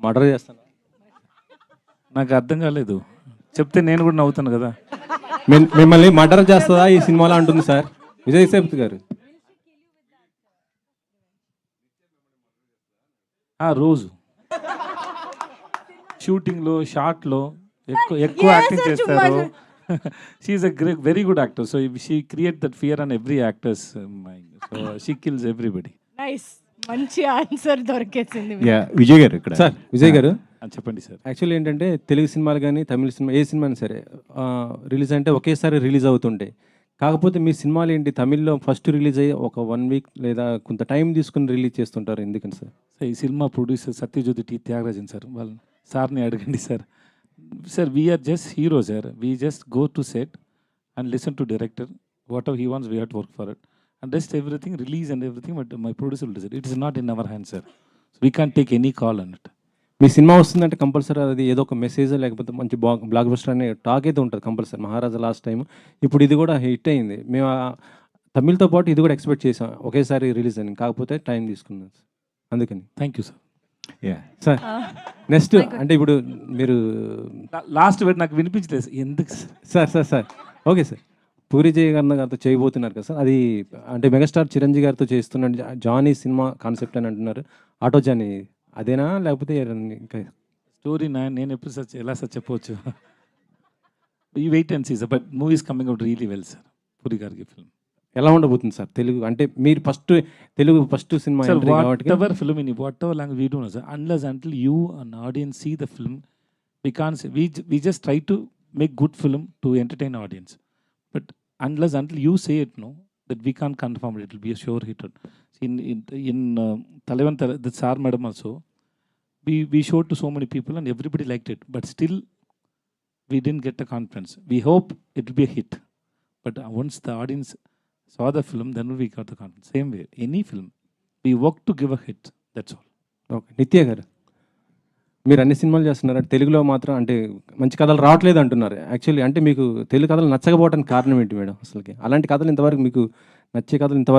Murder చేస్తాను. నాకు అర్థం కాలేదు, చెప్తే నేను కూడా నవ్వుతాను కదా. మిమ్మల్ని మర్డర్ చేస్తుందా ఈ సినిమాలో అంటుంది సార్ విజయ్ సేతుపతి గారు. రోజు షూటింగ్లో షార్ట్లో ఎక్కువ యాక్టింగ్ చేస్తారు. She is a great very good actor. So she create that fear on every actors mind. So she kills everybody. Nice, మంచి ఆన్సర్ దొరికేసింది. విజయ్ గారు ఇక్కడ. సార్ విజయ్ గారు చెప్పండి సార్. యాక్చువల్లీ ఏంటంటే తెలుగు సినిమాలు కానీ తమిళ సినిమా ఏ సినిమా అయినా సరే రిలీజ్ అంటే ఒకేసారి రిలీజ్ అవుతుంటాయి. కాకపోతే మీ సినిమాలు ఏంటి తమిళ్లో ఫస్ట్ రిలీజ్ అయ్యి ఒక 1 వీక్ లేదా కొంత టైం తీసుకుని రిలీజ్ చేస్తుంటారు, ఎందుకని సార్? ఈ cinema producer Sathyajyothi T Thyagarajan sir, వాళ్ళ సార్ని అడగండి sir. Sir we are just hero sir. We just go to set and listen to director, whatever he wants we have to work for it and rest everything release and everything. But my producer will decide. It is not in our hand sir. We can't take any call on it. మీ cinema వస్తుందంటే compulsory అది ఏదో ఒక message లేకపోతే మంచి block buster అనే talk అయితే ఉంటుంది కంపల్సరీ. మహారాజా లాస్ట్ టైం, ఇప్పుడు ఇది కూడా హిట్ అయింది. మేము తమిళ్తో పాటు ఇది కూడా ఎక్స్పెక్ట్ చేసాం ఒకేసారి రిలీజ్ అని, కాకపోతే టైం తీసుకున్నాం సార్, అందుకని. Thank you sir. Sir next అంటే ఇప్పుడు మీరు లాస్ట్ వేట్ నాకు వినిపించలేదు ఎందుకు సార్ ఓకే సార్, పూరి జయగన్న గారితో చేయబోతున్నారు కదా సార్, అది అంటే మెగాస్టార్ చిరంజీవి గారితో చేస్తున్న జానీ సినిమా కాన్సెప్ట్ అని అంటున్నారు. ఆటో జానీ అదేనా లేకపోతే ఇంకా స్టోరీ నేను ఎప్పుడు సార్ ఎలా సార్ చెప్పవచ్చు? ఈ wait and see sir. But movies coming out really well sir. Puri గారికి ఫిల్మ్ ఎలా ఉండబోతుంది సార్? తెలుగు అంటే మీరు Telugu first cinema whatever film in whatever language we do know, sir, unless until you an audience see the film, we can't say, we just try to make good film to entertain audience, but unless until you say it, no, that we can't confirm it will be a sure hit. In Talavan the Sar madam also we showed to so many people and everybody liked it, but still we didn't get the confidence. We hope it will be a hit, but once the audience saw the film, then we got the confidence. Same way, any film, we work to give a hit, that's all. Okay, నిత్య గారు మీరు అన్ని సినిమాలు చేస్తున్నారు, తెలుగులో మాత్రం అంటే మంచి కథలు రావట్లేదు అంటున్నారు. యాక్చువల్లీ అంటే మీకు తెలుగు కథలు నచ్చకపోవడానికి కారణం ఏంటి మేడం? అసలుకి అలాంటి కథలు ఇంతవరకు మీకు నచ్చే కథలు ఇంతవరకు